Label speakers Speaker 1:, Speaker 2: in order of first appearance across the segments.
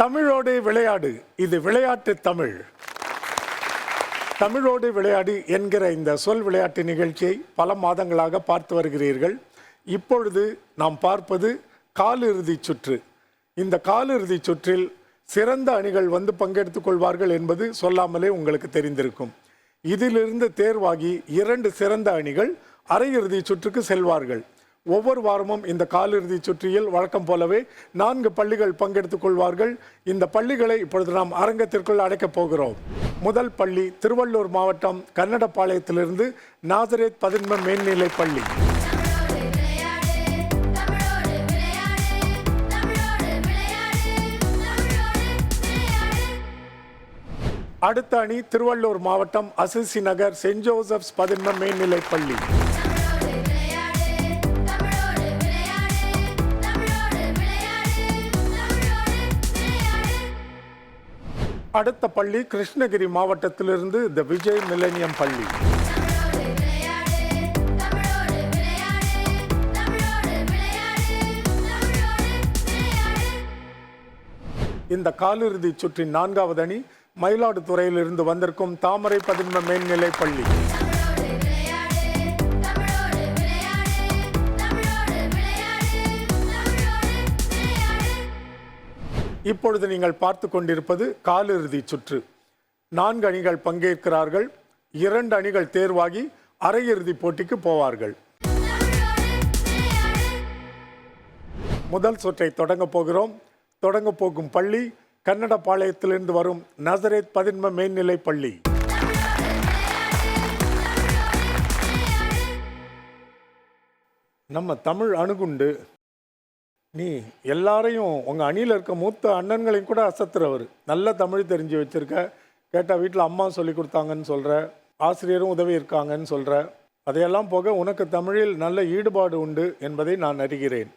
Speaker 1: தமிழோடு விளையாடு, இது விளையாட்டு தமிழ். தமிழோடு விளையாடு என்கிற இந்த சொல் விளையாட்டு நிகழ்ச்சியை பல மாதங்களாக பார்த்து வருகிறீர்கள். இப்பொழுது நாம் பார்ப்பது காலிறுதி சுற்று. இந்த காலிறுதி சுற்றில் சிறந்த அணிகள் வந்து பங்கெடுத்துக் கொள்வார்கள் என்பது சொல்லாமலே உங்களுக்கு தெரிந்திருக்கும். இதிலிருந்து தேர்வாகி 2 சிறந்த அணிகள் அரையிறுதி சுற்றுக்கு செல்வார்கள். ஒவ்வொரு வாரமும் இந்த காலிறுதி சுற்றியில் வழக்கம் போலவே 4 பள்ளிகள் பங்கெடுத்துக் கொள்வார்கள். இந்த பள்ளிகளை இப்பொழுது நாம் அரங்கத்திற்குள் அடைக்கப் போகிறோம். முதல் பள்ளி திருவள்ளூர் மாவட்டம் கன்னடபாளையத்திலிருந்து நாசரேத் பதின்ம மேல்நிலை பள்ளி. அடுத்த அணி திருவள்ளூர் மாவட்டம் அசிசி நகர் சென்ட் ஜோசப்ஸ் பதின்ம மேல்நிலை பள்ளி. அடுத்த பள்ளி கிருஷ்ணகிரி மாவட்டத்திலிருந்து தி விஜய் மில்லேனியம் பள்ளி. இந்த காலிறுதி சுற்றின் 4வது அணி மயிலாடுதுறையிலிருந்து வந்திருக்கும் தாமரை பதின்ம மேல்நிலை பள்ளி. இப்பொழுது நீங்கள் பார்த்து கொண்டிருப்பது காலிறுதி சுற்று. 4 அணிகள் பங்கேற்கிறார்கள். 2 அணிகள் தேர்வாகி அரையிறுதி போட்டிக்கு போவார்கள். முதல் சுற்றை தொடங்க போகிறோம். தொடங்க போகும் பள்ளி கன்னடபாளையத்திலிருந்து வரும் நாசரேத் பதின்ம மேல்நிலை பள்ளி. நம்ம தமிழ் அணுகுண்டு. நீ எல்லாரையும் உங்கள் அணியில் இருக்க மூத்த அண்ணன்களையும் கூட அசத்துறவர். நல்ல தமிழ் தெரிஞ்சு வச்சுருக்க. கேட்டால் வீட்டில் அம்மா சொல்லி கொடுத்தாங்கன்னு சொல்கிற, ஆசிரியரும் உதவி இருக்காங்கன்னு சொல்கிற. அதையெல்லாம் போக உனக்கு தமிழில் நல்ல ஈடுபாடு உண்டு என்பதை நான் அறிகிறேன்.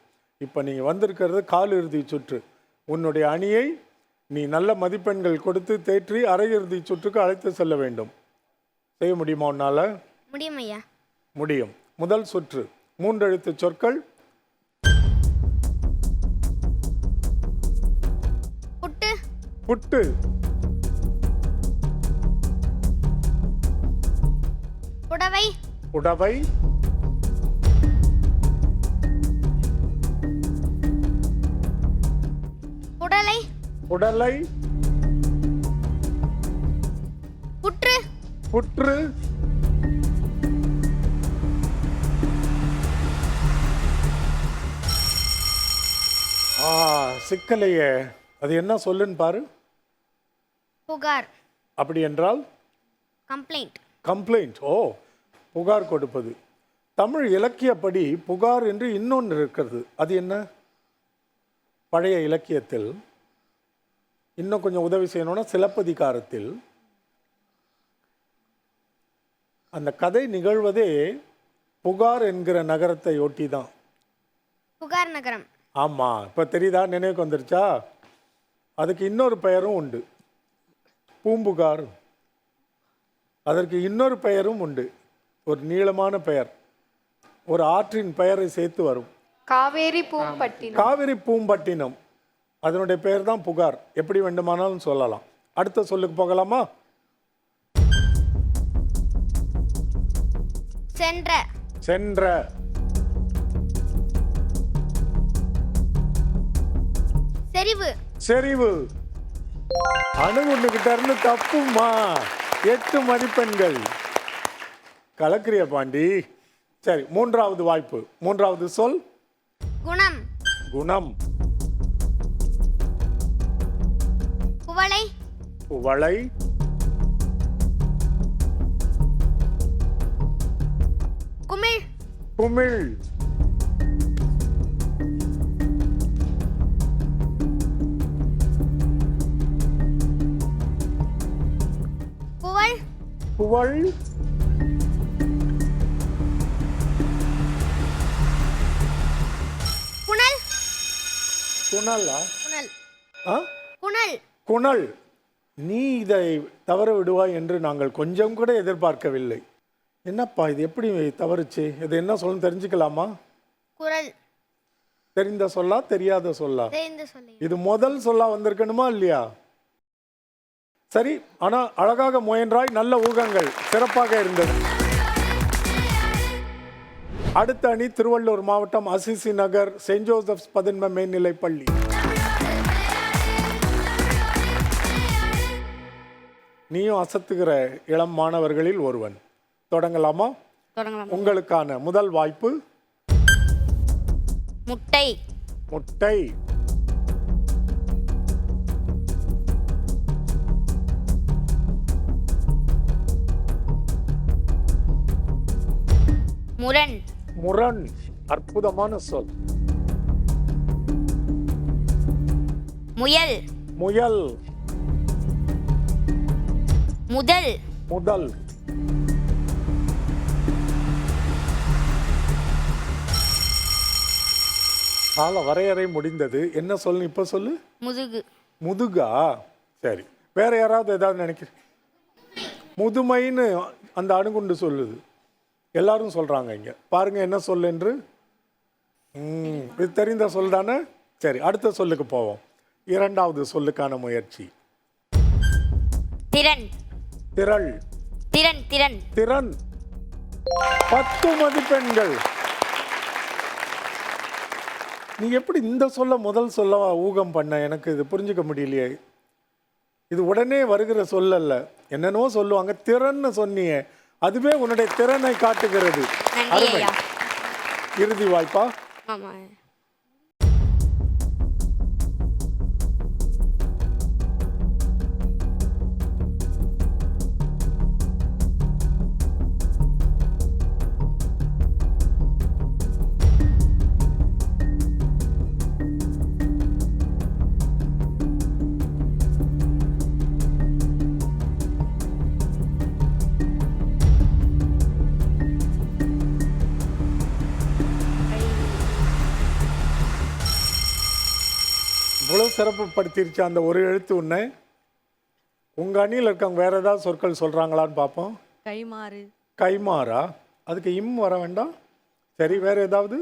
Speaker 1: இப்போ நீங்கள் வந்திருக்கிறது காலிறுதி சுற்று. உன்னுடைய அணியை நீ நல்ல மதிப்பெண்கள் கொடுத்து தேற்றி அரையிறுதி சுற்றுக்கு அழைத்து செல்ல வேண்டும். செய்ய முடியுமா உன்னால்?
Speaker 2: முடியும் ஐயா.
Speaker 1: முடியும். முதல் சுற்று 3 எழுத்து சொற்கள்.
Speaker 2: புட்டு.
Speaker 1: புட்டு.
Speaker 2: புடவை.
Speaker 1: புடவை.
Speaker 2: புடலை.
Speaker 1: புடலை.
Speaker 2: புற்று.
Speaker 1: புற்று. சிக்கலையே. அது என்ன சொல்லுன்னு பாரு.
Speaker 2: புகார்.
Speaker 1: அப்படி என்றால்
Speaker 2: கம்ப்ளைண்ட்.
Speaker 1: கம்ப்ளைண்ட். ஓ, புகார் கொடுப்பது. தமிழ் இலக்கியப்படி புகார் என்று இன்னொன்று இருக்கிறது. அது என்ன? பழைய இலக்கியத்தில் இன்னும் கொஞ்சம் உதவி செய்யணும்னா சிலப்பதிகாரத்தில் அந்த கதை நிகழ்வதே புகார் என்கிற நகரத்தை ஒட்டி தான்.
Speaker 2: புகார் நகரம்.
Speaker 1: ஆமாம், இப்போ தெரியுதா? நினைவுக்கு வந்துருச்சா? அதுக்கு இன்னொரு பெயரும் உண்டு, பூம்புகார். அதற்கு இன்னொரு பெயரும் உண்டு, ஒரு நீளமான பெயர். ஒரு ஆற்றின் பெயரை சேர்த்து வரும்.
Speaker 3: காவேரி பூம்பட்டினம்.
Speaker 1: காவேரி பூம்பட்டினம். அதனுடைய பெயர் தான் புகார். எப்படி வேண்டுமானாலும் சொல்லலாம். அடுத்த சொல்லுக்கு போகலாமா?
Speaker 2: சென்ற.
Speaker 1: சென்ற.
Speaker 2: செறிவு.
Speaker 1: செறிவு. அணுகுண்டுகிட்ட இருந்து தப்புமா. 8 மதிப்பெண்கள். கலக்கிரிய பாண்டி. சரி, 3வது வாய்ப்பு. 3வது சொல்
Speaker 2: குணம்.
Speaker 1: குணம்.
Speaker 2: குவளை.
Speaker 1: குவளை.
Speaker 2: குமிழ்.
Speaker 1: குமிழ்.
Speaker 2: குவள்.
Speaker 1: குவள்.
Speaker 2: புனல்.
Speaker 1: குணலா?
Speaker 2: புனல்.
Speaker 1: ஆ?
Speaker 2: புனல்.
Speaker 1: குணல். நீ இதை தவற விடுவாய் என்று நாங்கள் கொஞ்சம் கூட எதிர்பார்க்கவில்லை. என்னப்பா இது எப்படி தவறுச்சு? இது என்ன சொல்லணும் தெரிஞ்சுக்கலாமா?
Speaker 2: குரல்.
Speaker 1: தெரிந்த சொல்லா தெரியாத சொல்லா?
Speaker 2: தெரிந்து சொல்லுங்க.
Speaker 1: இது முதல் சொல்லா வந்திருக்கணுமா இல்லையா? சரி, ஆனா அழகாக முயன்றாய். நல்ல ஊகங்கள், சிறப்பாக இருந்தது. அடுத்த அணி திருவள்ளூர் மாவட்டம் அசிசி நகர் செயின்ட் ஜோசப்ஸ் பதன்ம மேல்நிலைப் பள்ளி. நீயும் அசத்துகிற இளம் மாணவர்களில் ஒருவன். தொடங்கலாமா?
Speaker 2: தொடங்கலாம்.
Speaker 1: உங்களுக்கான முதல் வாய்ப்பு.
Speaker 2: முட்டை.
Speaker 1: முட்டை.
Speaker 2: முரண்.
Speaker 1: முரண். அற்புதமான சொல்.
Speaker 2: முயல்.
Speaker 1: முயல்.
Speaker 2: முதல்.
Speaker 1: முதல். கால வரையறை முடிந்தது. என்ன சொல்லு இப்ப சொல்லு?
Speaker 2: முதுகு.
Speaker 1: முதுகா? சரி, வேற யாராவது ஏதாவது நினைக்கிறேன்? முதுமைன்னு அந்த அணுகுண்டு சொல்லுது. எல்லாரும் சொல்றாங்க. இங்க பாருங்க என்ன சொல் என்று. இது தெரிந்த சொல் தானே? சரி, அடுத்த சொல்லுக்கு போவோம். இரண்டாவது சொல்லுக்கான முயற்சி.
Speaker 2: திறன்.
Speaker 1: திரள்.
Speaker 2: திறன். திறன்.
Speaker 1: திறன். 10 மதிப்பெண்கள். நீ எப்படி இந்த சொல்ல முதல் சொல்ல ஊகம் பண்ண? எனக்கு இது புரிஞ்சுக்க முடியலையே. இது உடனே வருகிற சொல் அல்ல. என்னென்னோ சொல்லுவாங்க. திறன்னு சொன்னியே, அதுவே உன்னுடைய திறனை காட்டுகிறது.
Speaker 2: நன்றி
Speaker 1: அருமை.
Speaker 2: ஐயா.
Speaker 1: இறுதி வாய்ப்பா?
Speaker 2: ஆமா.
Speaker 1: இவ்வளவு சிறப்புப்படுத்திருச்சு அந்த ஒரு எழுத்து உன்னை. உங்க அணியில் இருக்கவங்க வேற ஏதாவது சொற்கள் சொல்றாங்களான்னு பார்ப்போம்.
Speaker 4: கைமாறு.
Speaker 1: கைமாறா? அதுக்கு இம் வர வேண்டாம். சரி, வேற ஏதாவது?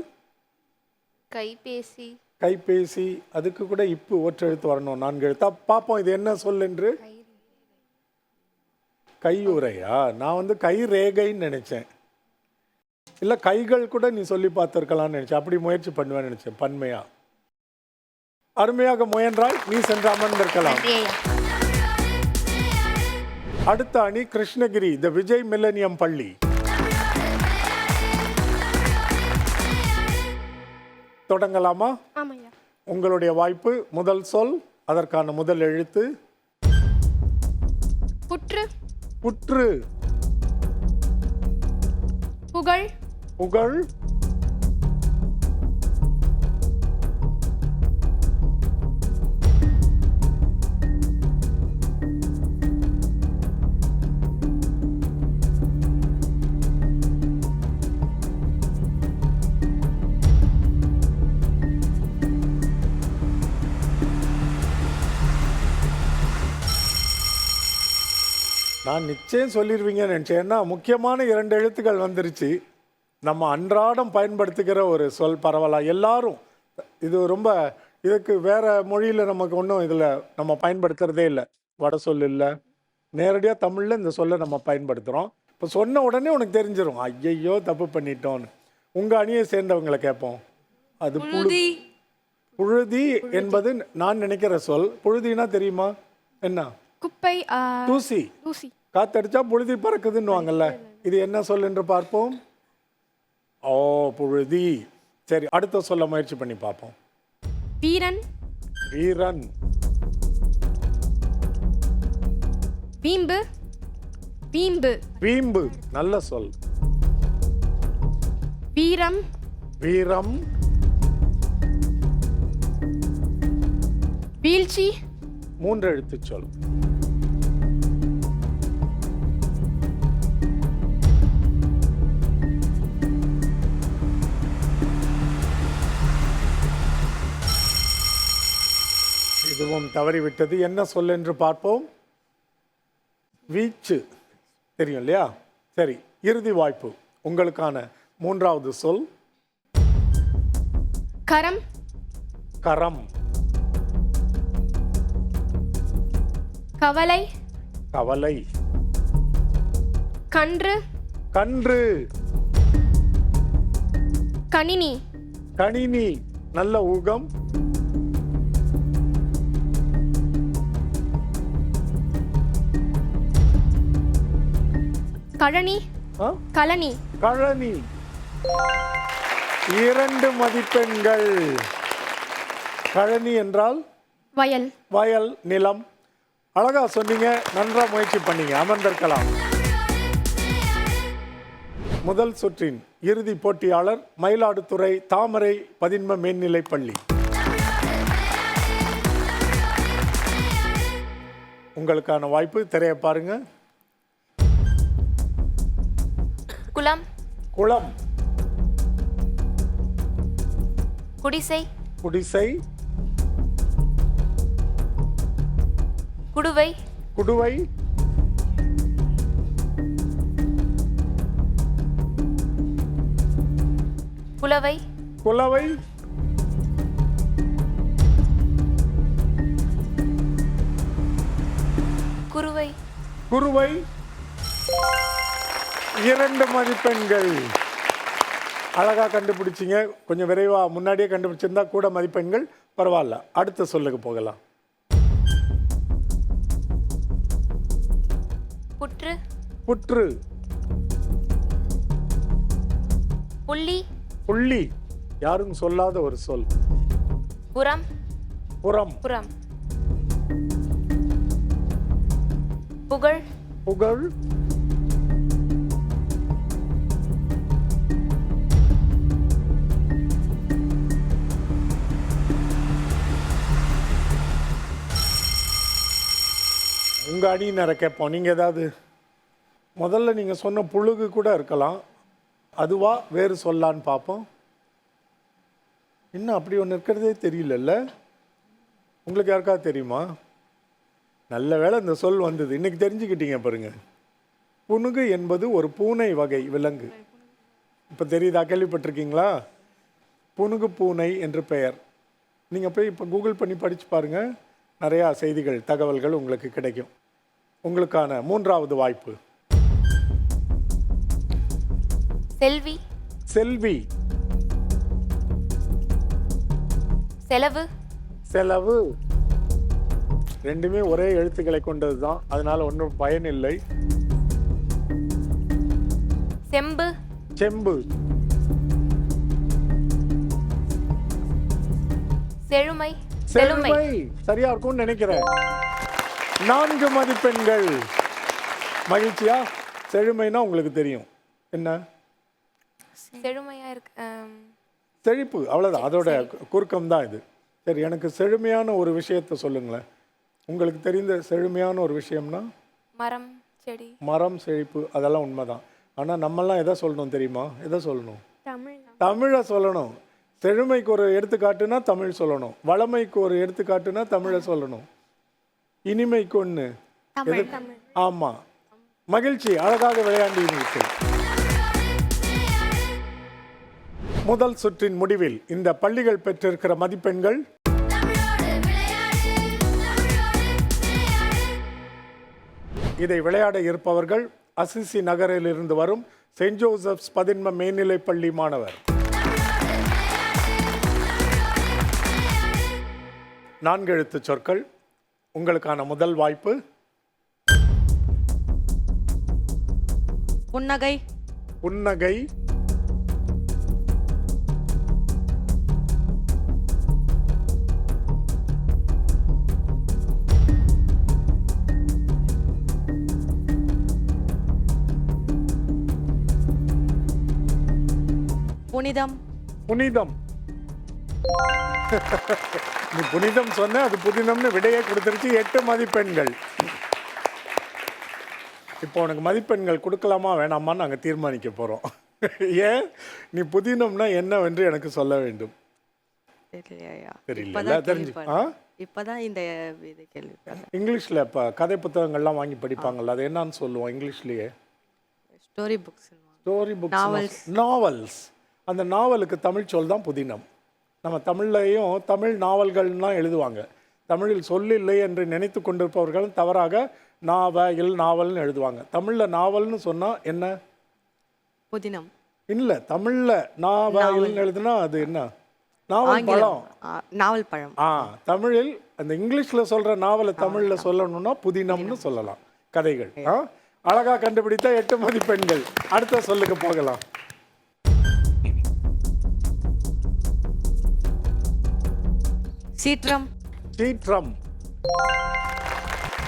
Speaker 3: கைபேசி.
Speaker 1: கைபேசி. அதுக்கு கூட இப்பு ஒற்றெழுத்து வரணும். 4 எழுத்தா? பார்ப்போம் இது என்ன சொல் என்று. கையுறையா? நான் கை ரேகைன்னு நினைச்சேன். இல்ல கைகள் கூட நீ சொல்லி பார்த்திருக்கலாம்னு நினைச்சேன். அப்படி முயற்சி பண்ணுவேன்னு நினைச்சேன். பன்மையா? அருமையாக முயன்றாய். நீ சென்று அமர்ந்திருக்கலாம்.
Speaker 2: நன்றி ஐயா.
Speaker 1: அடுத்த அணி கிருஷ்ணகிரி தி விஜய் மில்லனியம் பள்ளி. தொடங்கலாமா?
Speaker 2: ஆமாய்யா.
Speaker 1: உங்களுடைய வாய்ப்பு. முதல் சொல், அதற்கான முதல் எழுத்து.
Speaker 2: புற்று.
Speaker 1: புற்று.
Speaker 2: புகழ்.
Speaker 1: புகழ். நான் நிச்சயம் சொல்லிடுவீங்கன்னு நினச்சேன். ஏன்னா முக்கியமான 2 எழுத்துக்கள் வந்துருச்சு. நம்ம அன்றாடம் பயன்படுத்துகிற ஒரு சொல். பரவலா எல்லாரும் இது ரொம்ப இதுக்கு வேற மொழியில் நமக்கு ஒன்றும் இதில் நம்ம பயன்படுத்துறதே இல்லை. வட சொல் இல்லை. நேரடியாக தமிழில் இந்த சொல்லை நம்ம பயன்படுத்துகிறோம். இப்போ சொன்ன உடனே உனக்கு தெரிஞ்சிடும், ஐயையோ தப்பு பண்ணிட்டோன்னு. உங்கள் அணியை சேர்ந்தவங்களை கேட்போம். அது புழுதி. புழுதி என்பது நான் நினைக்கிற சொல். புழுதினா தெரியுமா என்ன?
Speaker 2: குப்பை.
Speaker 1: தூசி.
Speaker 2: தூசி.
Speaker 1: காத்தடிச்சா புழுதி பறக்குதுன்னு வாங்கல்ல. இது என்ன சொல் என்று பார்ப்போம். ஓ, புழுதி. சரி, அடுத்த சொல்ல முயற்சி பண்ணி பார்ப்போம்.
Speaker 2: வீரன்.
Speaker 1: வீரன்.
Speaker 2: வீம்பு. வீம்பு.
Speaker 1: வீம்பு. நல்ல சொல்.
Speaker 2: வீரம்.
Speaker 1: வீரம்.
Speaker 2: வீழ்ச்சி.
Speaker 1: 3 எழுத்து சொல். இதுவும் தவறிவிட்டது. என்ன சொல் என்று பார்ப்போம். வீச்சு. தெரியும் இல்லையா? சரி, இறுதி வாய்ப்பு. உங்களுக்கான 3வது சொல்.
Speaker 2: கரம்.
Speaker 1: கரம்.
Speaker 2: கவலை.
Speaker 1: கவலை.
Speaker 2: கன்று.
Speaker 1: கன்று.
Speaker 2: கணினி.
Speaker 1: கணினி. நல்ல ஊகம்.
Speaker 2: கழனி.
Speaker 1: ஆ?
Speaker 2: கழனி.
Speaker 1: கழனி. 2 மதிப்பெண்கள். கழனி என்றால்
Speaker 2: வயல்.
Speaker 1: வயல், நிலம். அழகா சொன்னீங்க, நன்றா முயற்சி பண்ணீங்க. அமர்ந்திருக்கலாம். முதல் சுற்றின் இறுதி போட்டியாளர் மயிலாடுதுறை தாமரை பதின்ம மேல்நிலைப் பள்ளி. உங்களுக்கான வாய்ப்பு, திரையை பாருங்க.
Speaker 2: குளம்.
Speaker 1: குளம்.
Speaker 2: குடிசை.
Speaker 1: குடிசை.
Speaker 2: குடுவை.
Speaker 1: குடுவை.
Speaker 2: குலவை.
Speaker 1: குலவை.
Speaker 2: குருவை.
Speaker 1: குருவை. 2 மதிப்பெண்கள். அழகா கண்டுபிடிச்சிங்க. கொஞ்சம் விரைவா முன்னாடியே கண்டுபிடிச்சிருந்தா கூட மதிப்பெண்கள், பரவாயில்ல. அடுத்த சொல்லுக்கு போகலாம்.
Speaker 2: புற்று.
Speaker 1: புற்று.
Speaker 2: புள்ளி.
Speaker 1: புள்ளி. யாரும் சொல்லாத ஒரு சொல்.
Speaker 2: புறம்.
Speaker 1: புறம்.
Speaker 2: புறம். புகழ்.
Speaker 1: புகழ். உங்க அணியினரை கேட்போம். நீங்க ஏதாவது முதல்ல நீங்க சொன்ன புழுகு கூட இருக்கலாம். அதுவா வேறு சொல்லான்னு பார்ப்போம். இன்னும் அப்படி ஒன்று இருக்கிறதே தெரியலல்ல. உங்களுக்கு யாருக்காவது தெரியுமா? நல்ல வேளை இந்த சொல் வந்தது, இன்னைக்கு தெரிஞ்சுக்கிட்டீங்க பாருங்க. புனுகு என்பது ஒரு பூனை வகை விலங்கு. இப்போ தெரியுதா? கேள்விப்பட்டிருக்கீங்களா? புனுகு பூனை என்று பெயர். நீங்கள் போய் இப்போ கூகுள் பண்ணி படித்து பாருங்கள், நிறையா செய்திகள், தகவல்கள் உங்களுக்கு கிடைக்கும். உங்களுக்கான 3வது வாய்ப்பு.
Speaker 2: செல்வி.
Speaker 1: செல்வி.
Speaker 2: செலவு.
Speaker 1: செலவு. ரெண்டுமே ஒரே எழுத்துக்களை கொண்டது தான், அதனால ஒன்றும் பயன் இல்லை.
Speaker 2: செம்பு.
Speaker 1: செம்பு.
Speaker 2: செழுமை.
Speaker 1: செழுமை. சரியா இருக்கும்னு நினைக்கிறேன். 4 மதிப்பெண்கள். மகிழ்ச்சியா? செழுமைனா உங்களுக்கு தெரியும் என்ன?
Speaker 2: செழுமையா இருக்கு.
Speaker 1: செழிப்பு, அவ்வளோதான். அதோட குறுக்கம் தான் இது. சரி, எனக்கு செழுமையான ஒரு விஷயத்தை சொல்லுங்களேன். உங்களுக்கு தெரிந்த செழுமையான ஒரு விஷயம்னா?
Speaker 2: மரம், செடி.
Speaker 1: மரம், செழிப்பு, அதெல்லாம் உண்மைதான். ஆனால் நம்மெல்லாம் எதை சொல்லணும் தெரியுமா? எதை சொல்லணும்?
Speaker 2: தமிழ்.
Speaker 1: தமிழை சொல்லணும். செழுமைக்கு ஒரு எடுத்துக்காட்டுனா தமிழ் சொல்லணும். வளமைக்கு ஒரு எடுத்துக்காட்டுனா தமிழை சொல்லணும். இனிமைக்கு ஒன்று. ஆமாம். மகிழ்ச்சி. அழகாக விளையாண்டீர்கள். முதல் சுற்றின் முடிவில் இந்த பள்ளிகள் பெற்றிருக்கிற மதிப்பெண்கள்: இதை விளையாட இருப்பவர்கள் அசிசி நகரில் இருந்து வரும் செயின்ட் ஜோசப்ஸ் பதின்ம மேல்நிலைப் பள்ளி மாணவர். 4 எழுத்து சொற்கள். உங்களுக்கான முதல் வாய்ப்பு.
Speaker 4: புன்னகை.
Speaker 1: புன்னகை.
Speaker 4: புனிதம்.
Speaker 1: புனிதம். நீ புனிதம் சொன்ன, அது புதினம்னு விடையை கொடுத்துருச்சு. 8 மதிப்பெண்கள். இப்போ உனக்கு மதிப்பெண்கள் கொடுக்கலாமா வேணாமான்னு நாங்கள் தீர்மானிக்க போகிறோம். ஏன்? நீ புதினம்னா என்னவென்று எனக்கு சொல்ல வேண்டும். தெரியல, தெரிஞ்சு.
Speaker 4: இப்பதான் இந்த இது கேள்விப்பட்டேன்.
Speaker 1: இங்கிலீஷில் இப்போ கதை புத்தகங்கள்லாம் வாங்கி படிப்பாங்கள்ல, அது என்னன்னு சொல்லுவோம் இங்கிலீஷ்லேயே?
Speaker 4: Story books.
Speaker 1: Story books, novels. அந்த நாவலுக்கு தமிழ் சொல் தான் புதினம். நம்ம தமிழ்லையும் தமிழ் நாவல்கள்லாம் எழுதுவாங்க. தமிழில் சொல்லில்லை என்று நினைத்து கொண்டிருப்பவர்கள் தவறாக நாவல்னு எழுதுவாங்க. தமிழில் நாவல்னு சொன்னால் என்ன?
Speaker 4: புதினம்.
Speaker 1: இல்லை, தமிழில் நாவல்னு எழுதுனா அது என்ன? நாவல் பழம்.
Speaker 4: நாவல் பழம்.
Speaker 1: தமிழில் அந்த இங்கிலீஷில் சொல்கிற நாவலை தமிழில் சொல்லணும்னா புதினம்னு சொல்லலாம். கதைகள். அழகாக கண்டுபிடித்த 8 மதிப்பெண்கள். அடுத்த சொல்லுக்கு போகலாம்.
Speaker 4: சீற்றம்.
Speaker 1: சீற்றம்.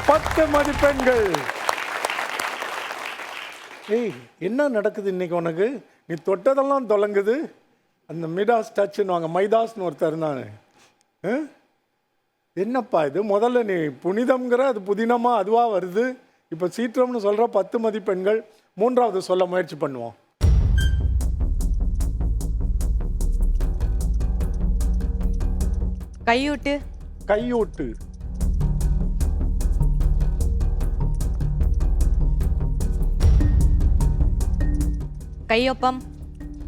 Speaker 1: 10 மதிப்பெண்கள். ஏய், என்ன நடக்குது இன்னைக்கு உனக்கு? நீ தொட்டதெல்லாம் தொலங்குது. அந்த மிடாஸ் டச்சுன்னு வாங்க, மைதாஸ்னு ஒருத்தர் இருந்தானே. என்னப்பா இது? முதல்ல நீ புனிதம்ங்கிற அது புதினமா அதுவா வருது. இப்போ சீற்றம்னு சொல்ற 10 மதிப்பெண்கள். மூன்றாவது சொல்ல முயற்சி பண்ணுவோம்.
Speaker 4: கையூட்டு.
Speaker 1: கையூட்டு.
Speaker 4: கையொப்பம்.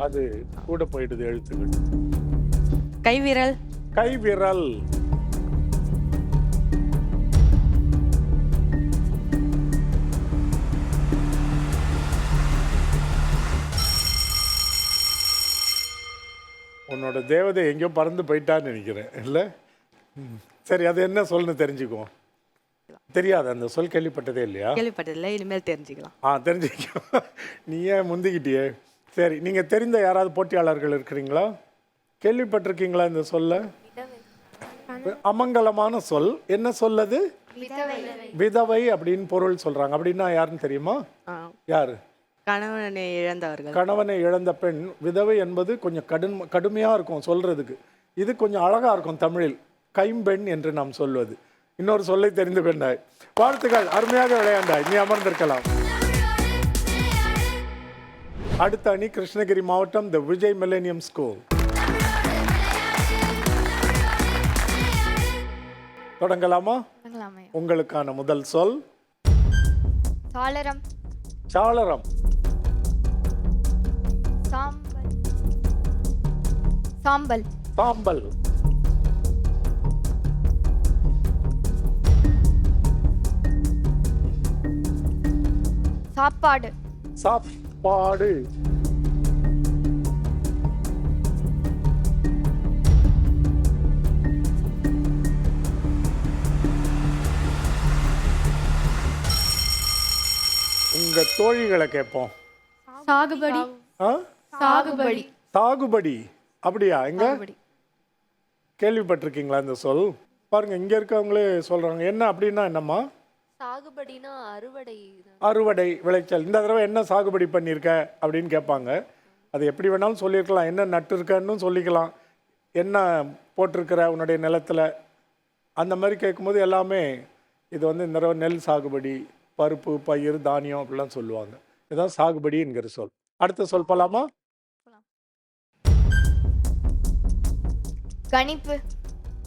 Speaker 1: அது கூட போயிடுது எழுத்துக்கள்.
Speaker 4: கைவிரல்.
Speaker 1: கைவிரல். உன்னோட தேவதை எங்கேயோ பறந்து போயிட்டான்னு நினைக்கிறேன், இல்லை? சரி, அது என்ன சொல்லுன்னு தெரிஞ்சுக்குவோம். தெரியாது, அந்த சொல் கேள்விப்பட்டதே இல்லையா?
Speaker 4: கேள்விப்பட்டதில்லை, இனிமேல் தெரிஞ்சுக்கலாம்.
Speaker 1: தெரிஞ்சுக்கோ. நீ ஏன் முந்திக்கிட்டியே? சரி, நீங்கள் தெரிந்த யாராவது போட்டியாளர்கள் இருக்கிறீங்களா? கேள்விப்பட்டிருக்கீங்களா இந்த சொல்ல? அமங்கலமான சொல். என்ன சொல்லது? விதவை அப்படின்னு பொருள் சொல்றாங்க. அப்படின்னா யாருன்னு தெரியுமா? யாரு?
Speaker 4: கணவனை இழந்தவர்கள்.
Speaker 1: கணவனை இழந்த பெண். விதவை என்பது கொஞ்சம் கடுமையா இருக்கும் சொல்றதுக்கு. இது கொஞ்சம் அழகா இருக்கும் தமிழில். கைம்பெண் என்று நாம் சொல்வது. இன்னொரு சொல்லை தெரிந்து கொண்டாய். வாழ்த்துக்கள், அருமையாக விளையாண்டாய். நீ அமர்ந்திருக்கலாம். அடுத்த அணி கிருஷ்ணகிரி மாவட்டம் தி விஜய் மில்லேனியம் ஸ்கூல். தொடங்கலாமா? உங்களுக்கான முதல் சொல்
Speaker 3: சாளரம்.
Speaker 1: சாளரம்.
Speaker 3: சாம்பல்.
Speaker 1: சாம்பல்.
Speaker 3: சாப்பாடு.
Speaker 1: சாப்பாடு. உங்க தோழிகளை கேட்போம்.
Speaker 3: சாகுபடி. சாகுபடி.
Speaker 1: சாகுபடி. அப்படியா? எங்க கேள்விப்பட்டிருக்கீங்களா இந்த சொல்? பாருங்க, இங்க இருக்கவங்களே சொல்றாங்க. என்ன அப்படின்னா என்னம்மா?
Speaker 2: சாகுபடினா அறுவடை.
Speaker 1: அறுவடை, விளைச்சல். இந்த தடவை என்ன சாகுபடி பண்ணியிருக்க அப்படின்னு கேட்பாங்க. அது எப்படி வேணாலும் சொல்லியிருக்கலாம். என்ன நட்டு இருக்கன்னு சொல்லிக்கலாம். என்ன போட்டிருக்கிற உன்னுடைய நிலத்தில், அந்த மாதிரி கேட்கும்போது எல்லாமே இது வந்து இந்த தடவை நெல் சாகுபடி, பருப்பு, பயிர், தானியம் அப்படிலாம் சொல்லுவாங்க. இதுதான் சாகுபடி என்கிற சொல். அடுத்த சொல் போலாமா?
Speaker 3: கணிப்பு.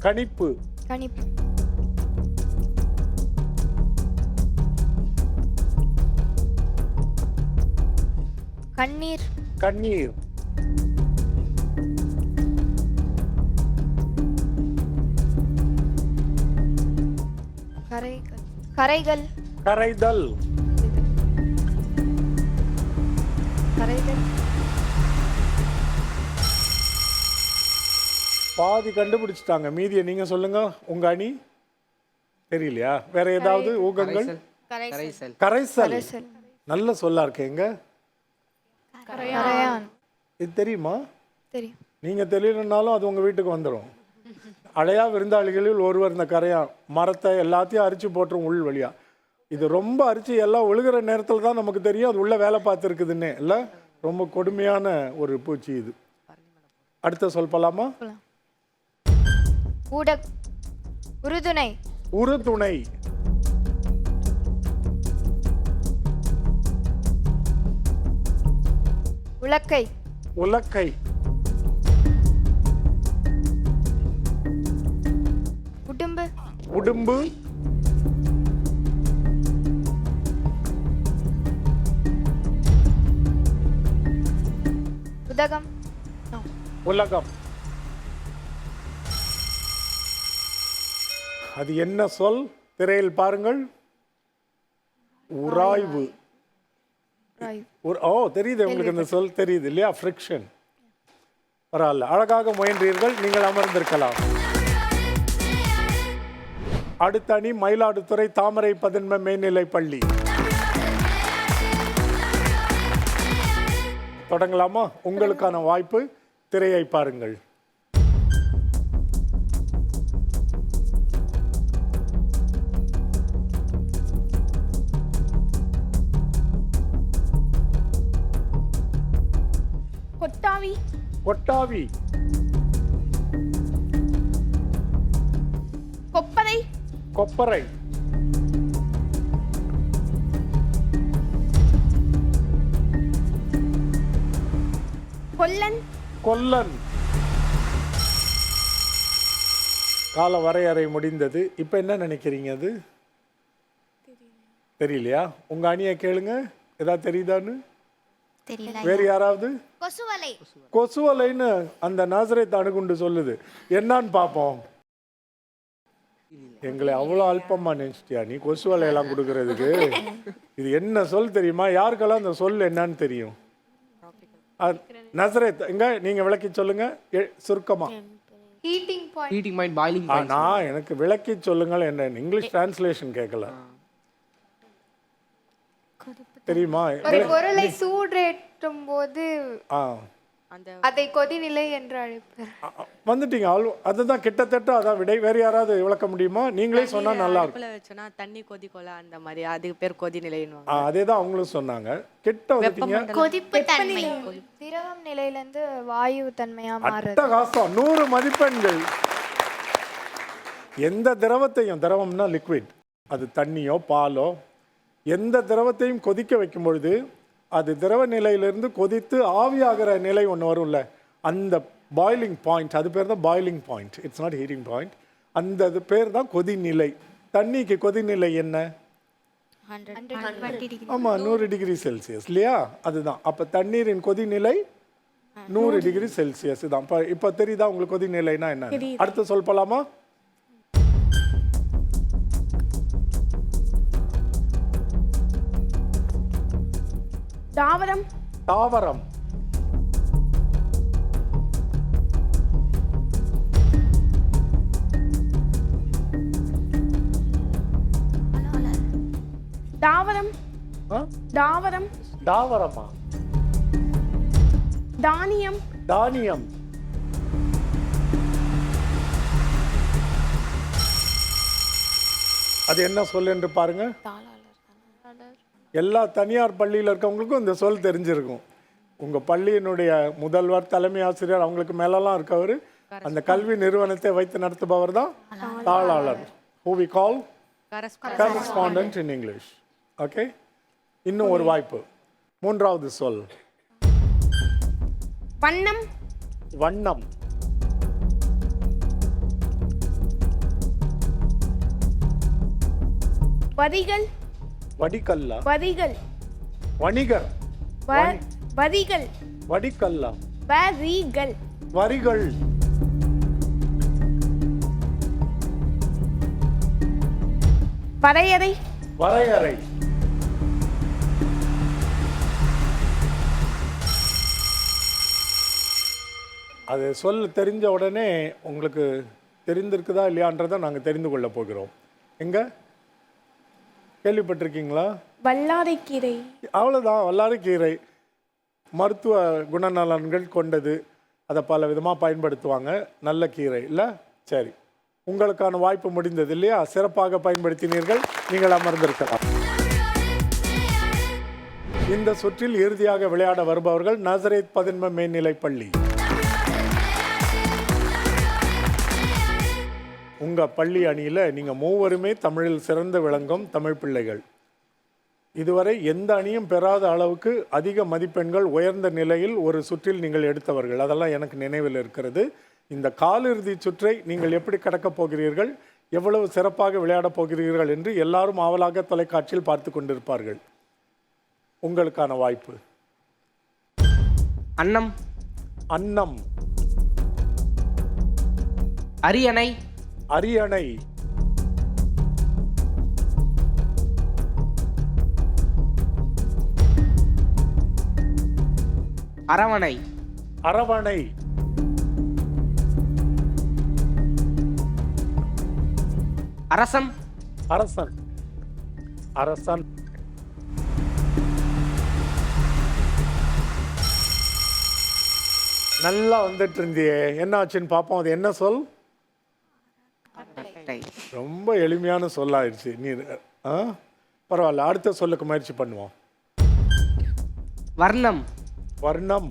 Speaker 1: கணிப்பு.
Speaker 3: கணிப்பு. கண்ணீர்.
Speaker 1: கண்ணீர்.
Speaker 3: கரைகள். கரைகள்.
Speaker 1: கரைதல்.
Speaker 3: கரைதல்.
Speaker 1: பாதி கண்டுபிடிச்சிட்டாங்க. மீதியை நீங்க சொல்லுங்க. உங்க அணி தெரியலையா? வேற ஏதாவது ஊகங்கள்?
Speaker 3: கரைசல்.
Speaker 1: கரைசல். நல்ல சொல்லா இருக்கேங்க.
Speaker 3: கரையான்.
Speaker 1: இது தெரியுமா?
Speaker 3: தெரியும்.
Speaker 1: நீங்க தெரியலனாலும் அது உங்க வீட்டுக்கு வந்துடும். அழையா விருந்தாளிகளில் ஒருவர் இந்த கரையான். மரத்தை எல்லாத்தையும் அரிச்சு போட்டுரும் உள் வழியா. இது ரொம்ப அரிச்சு எல்லாம் ஒழுகிற நேரத்தில் தான் நமக்கு தெரியும் அது உள்ள வேலை பார்த்துருக்குதுன்னு. இல்லை, ரொம்ப கொடுமையான ஒரு பூச்சி இது. அடுத்த சொல் போலாமா?
Speaker 3: உறுதுணை.
Speaker 1: உறுதுணை.
Speaker 3: உலக்கை.
Speaker 1: உலக்கை.
Speaker 3: உடும்பு.
Speaker 1: உடும்பு.
Speaker 3: உதகம்.
Speaker 1: உலகம். அது என்ன சொல்? திரையில் பாருங்கள். உராய்வு. ஓ, தெரியுது உங்களுக்கு இந்த சொல் தெரியுது இல்லையா? ஃப்ரிக்ஷன். பரவாயில்ல, அழகாக முயன்றீர்கள். நீங்கள் அமர்ந்திருக்கலாம். அடுத்த அணி மயிலாடுதுறை தாமரை பதின்ம மேல்நிலை பள்ளி. தொடங்கலாமா? உங்களுக்கான வாய்ப்பு. திரையை பாருங்கள்.
Speaker 3: கொட்டாவி.
Speaker 1: கொட்டாவி.
Speaker 3: கொப்பரை.
Speaker 1: கொப்பரை.
Speaker 3: கொல்லன்.
Speaker 1: கொல்லன். கால வரையறை முடிந்தது. இப்ப என்ன நினைக்கிறீங்க? அது தெரியலையா? உங்க அணியை கேளுங்க, ஏதாவது தெரியுதான்னு. வேறு யாராவது?
Speaker 3: கொசுவலை.
Speaker 1: கொசுவலைன்னு அந்த நாசரேத் அணுகுண்டு சொல்லுது. என்னன்னு பாப்போம். எங்களை அவ்வளோ அல்பமா நினைச்சிட்டியா நீ கொசுவலையெல்லாம் கொடுக்கறதுக்கு? இது என்ன சொல் தெரியுமா? யாருக்கெல்லாம் அந்த சொல் என்னன்னு தெரியும்? நசரேத், எங்க நீங்க விளக்கி சொல்லுங்க சுருக்கமா.
Speaker 2: Heating point.
Speaker 5: Heating point, boiling point.
Speaker 1: நான் எனக்கு விளக்கி சொல்லுங்கள் என்ன. இங்கிலீஷ் டிரான்ஸ்லேஷன் கேட்கல. தெரியுமா?
Speaker 3: ஒரு பொருளை சூடேற்றும் போது
Speaker 4: அந்த
Speaker 3: அதை கொதிநிலை என்று அழைப்பர்.
Speaker 1: வந்துட்டீங்க. அதுதான் கிட்டத்தட்ட அதான் விடை. வேற யாராவது விளக்க முடியுமா? நீங்களே சொன்னா நல்லா இருக்கும்.
Speaker 4: அடுப்புல வச்சோன்னா தண்ணி கொதிக்கொள்ள அந்த மாதிரி, அதுக்கு பேர் கொதிநிலைன்னு.
Speaker 1: அதே தான் அவங்களும் சொன்னாங்க. கிட்ட வந்துட்டீங்க.
Speaker 3: கொதிப்பு தன்மை. திரவம் நிலையிலிருந்து வாயு தன்மையா மாறுது.
Speaker 1: அட்டகாசம். 100 மதிப்பெண்கள். எந்த திரவத்தையும், திரவம்னா லிக்விட், அது தண்ணியோ பாலோ, எந்த திரவத்தையும் கொதிக்க வைக்கும் பொழுது அது திரவ நிலையிலிருந்து கொதித்து ஆவியாகிற நிலை ஒன்று வரும்ல, அந்த பாய்லிங் பாயிண்ட், அது பேர் தான் boiling point. It's not heating point. அந்த பேர் தான் கொதிநிலை. தண்ணிக்கு கொதிநிலை என்ன? ஆமாம், 100 டிகிரி செல்சியஸ் இல்லையா? அதுதான். அப்போ தண்ணீரின் கொதிநிலை 100 டிகிரி செல்சியஸ் தான். இப்போ தெரியுதா உங்களுக்கு கொதிநிலைனா என்ன? அடுத்து சொல் போலாமா?
Speaker 3: தாவரம்.
Speaker 1: தாவரம்.
Speaker 3: தாவரம். தாவரம்.
Speaker 1: தாவரமா?
Speaker 3: தானியம்.
Speaker 1: தானியம். அது என்ன சொல் என்று பாருங்க. எல்லா தனியார் பள்ளியில் இருக்கவங்களுக்கும் இந்த சொல் தெரிஞ்சிருக்கும். உங்க பள்ளியினுடைய முதல்வர், தலைமை ஆசிரியர், அவங்களுக்கு மேலெல்லாம் இருக்கவர் அந்த கல்வி நிறுவனத்தை வைத்து நடத்துபவர் தான் தாளாளர். who we call correspondent in English. Okay, இன்னும் ஒரு வாய்ப்பு. மூன்றாவது சொல்
Speaker 3: வண்ணம்.
Speaker 1: வண்ணம்.
Speaker 3: வரிகள்.
Speaker 1: வடிகல்லா?
Speaker 3: வரிகள்.
Speaker 1: வணிகர்.
Speaker 3: வரிகள்.
Speaker 1: வடிகல்லா?
Speaker 3: வரிகள்.
Speaker 1: வரிகள்.
Speaker 3: வரையறை.
Speaker 1: வரையறை. அது சொல் தெரிஞ்ச உடனே உங்களுக்கு தெரிந்திருக்குதா இல்லையான்றதை நாங்கள் தெரிந்து கொள்ள போகிறோம். எங்க கேள்விப்பட்டிருக்கீங்களா?
Speaker 3: வல்லாரைக்கீரை.
Speaker 1: அவ்வளோதான். வல்லாரைக்கீரை மருத்துவ குணநலன்கள் கொண்டது. அதை பல விதமாக பயன்படுத்துவாங்க. நல்ல கீரை இல்லை? சரி, உங்களுக்கான வாய்ப்பு முடிந்தது இல்லையா? சிறப்பாக பயன்படுத்தினீர்கள். நீங்கள் அமர்ந்திருக்கலாம். இந்த சுற்றில் இறுதியாக விளையாட வருபவர்கள் நசரேத் பதின்ம மேல்நிலை பள்ளி. உங்கள் பள்ளி அணியில் நீங்கள் மூவருமே தமிழில் சிறந்து விளங்கும் தமிழ் பிள்ளைகள். இதுவரை எந்த அணியும் பெறாத அளவுக்கு அதிக மதிப்பெண்கள் உயர்ந்த நிலையில் ஒரு சுற்றில் நீங்கள் எடுத்தவர்கள். அதெல்லாம் எனக்கு நினைவில் இருக்கிறது. இந்த காலிறுதி சுற்றை நீங்கள் எப்படி கடக்கப் போகிறீர்கள், எவ்வளவு சிறப்பாக விளையாடப் போகிறீர்கள் என்று எல்லாரும் ஆவலாக தொலைக்காட்சியில் பார்த்து கொண்டிருப்பார்கள். உங்களுக்கான வாய்ப்பு.
Speaker 5: அன்னம்.
Speaker 1: அன்னம்.
Speaker 5: அரியணை.
Speaker 1: அரியணை.
Speaker 5: அரவணை.
Speaker 1: அரவணை.
Speaker 5: அரசன்.
Speaker 1: அரசன். அரசன். நல்லா வந்துட்டு இருந்தியே, என்ன ஆச்சுன்னு பார்ப்போம். அது என்ன சொல்?
Speaker 5: அரட்டை.
Speaker 1: ரொம்ப எளிமையான சொல்லாயிருச்சு. நீ பரவாயில்ல, அடுத்த சொல்லுக்கு முயற்சி பண்ணுவோம்.
Speaker 5: வர்ணம்.
Speaker 1: வர்ணம்.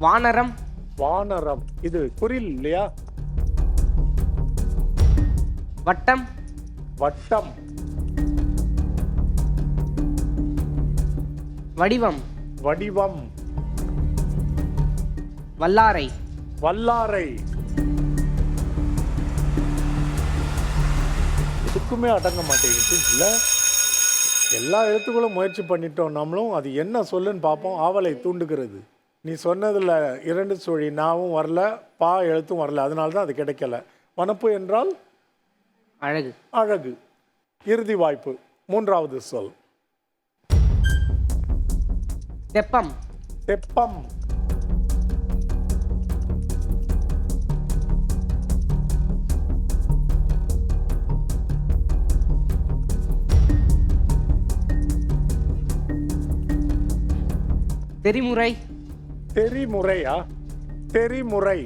Speaker 5: வானரம்.
Speaker 1: வானரம். இது குறில் இல்லையா?
Speaker 5: வட்டம்.
Speaker 1: வட்டம்.
Speaker 5: வடிவம்.
Speaker 1: வடிவம்.
Speaker 5: வல்லாரை.
Speaker 1: வல்லாரை. இதுக்குமே அடங்க மாட்டேங்குது இல்ல? எல்லா எழுத்துக்களும் முயற்சி பண்ணிட்டோம் நம்மளும். அது என்ன சொல்லுன்னு பார்ப்போம். ஆவலை தூண்டுகிறது. நீ சொன்னதில் 2 சுழி நாவும் வரல, பா எழுத்தும் வரல, அதனால தான் அது கிடைக்கல. வனப்பு என்றால்
Speaker 5: அழகு.
Speaker 1: அழகு. இறுதி வாய்ப்பு, 3வது சொல்.
Speaker 5: தெப்பம்.
Speaker 1: தெப்பம்.
Speaker 5: தெரிமுறை.
Speaker 1: தெரிமுறையா? தெரிமுறை.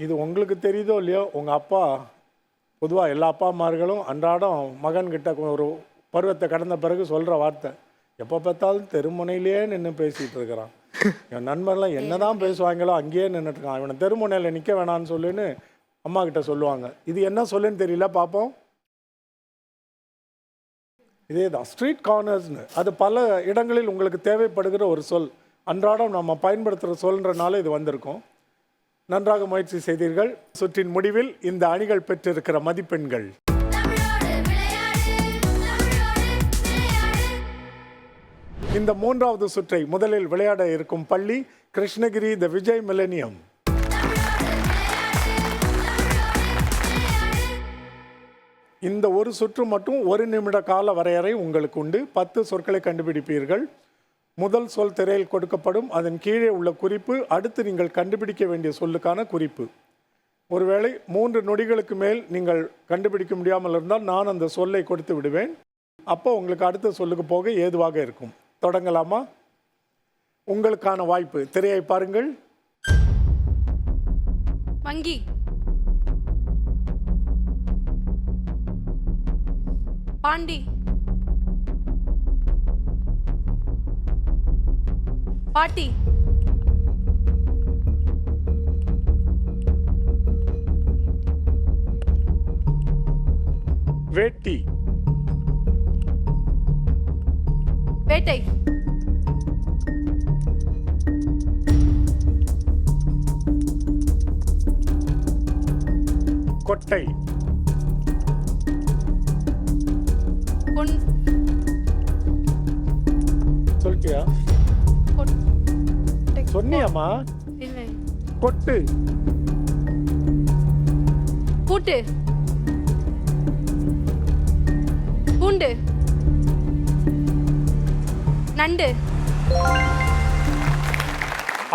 Speaker 1: இது உங்களுக்கு தெரியுதோ இல்லையோ, உங்கள் அப்பா பொதுவாக எல்லா அப்பா அம்மார்களும் அன்றாடம் மகன்கிட்ட ஒரு பருவத்தை கடந்த பிறகு சொல்கிற வார்த்தை, எப்போ பார்த்தாலும் தெருமுனையிலேயே நின்று பேசிகிட்டு இருக்கிறான். என் நண்பர்லாம் என்ன தான் பேசுவாங்களோ அங்கேயே நின்றுட்டுருக்கான், இவனை தெருமுனையில் நிற்க வேணான்னு சொல்லுன்னு அம்மா கிட்ட சொல்லுவாங்க. இது என்ன சொல்லுன்னு தெரியல, பார்ப்போம். இதே தான் ஸ்ட்ரீட் கார்னர்ஸ்னு. அது பல இடங்களில் உங்களுக்கு தேவைப்படுகிற ஒரு சொல். அன்றாடம் நம்ம பயன்படுத்துகிற சொல்ன்றனால இது வந்திருக்கும். நன்றாக முயற்சி செய்தீர்கள். சுற்றின் முடிவில் இந்த அணிகள் பெற்றிருக்கிற மதிப்பெண்கள்: இந்த 3வது சுற்றை முதலில் விளையாட இருக்கும் பள்ளி கிருஷ்ணகிரி த விஜய் மில்லேனியம். இந்த ஒரு சுற்று மட்டும் 1 நிமிட கால வரையறை உங்களுக்கு உண்டு. 10 சொற்களை கண்டுபிடிப்பீர்கள். முதல் சொல் திரையில் கொடுக்கப்படும். அதன் கீழே உள்ள குறிப்பு அடுத்து நீங்கள் கண்டுபிடிக்க வேண்டிய சொல்லுக்கான குறிப்பு. ஒருவேளை 3 நொடிகளுக்கு மேல் நீங்கள் கண்டுபிடிக்க முடியாமல் இருந்தால் நான் அந்த சொல்லை கொடுத்து விடுவேன். அப்போ உங்களுக்கு அடுத்த சொல்லுக்கு போக ஏதுவாக இருக்கும். தொடங்கலாமா? உங்களுக்கான வாய்ப்பு. திரையை பாருங்கள்.
Speaker 4: வங்கி. பாண்டி. பாட்டி.
Speaker 1: வேட்டி.
Speaker 4: வேட்டை.
Speaker 1: கொட்டை. சொல்லிட்டியா? சொன்னியாமா?
Speaker 4: இல்லை.
Speaker 1: கொட்டு.
Speaker 4: பூட்டு. பூண்டு. நண்டு.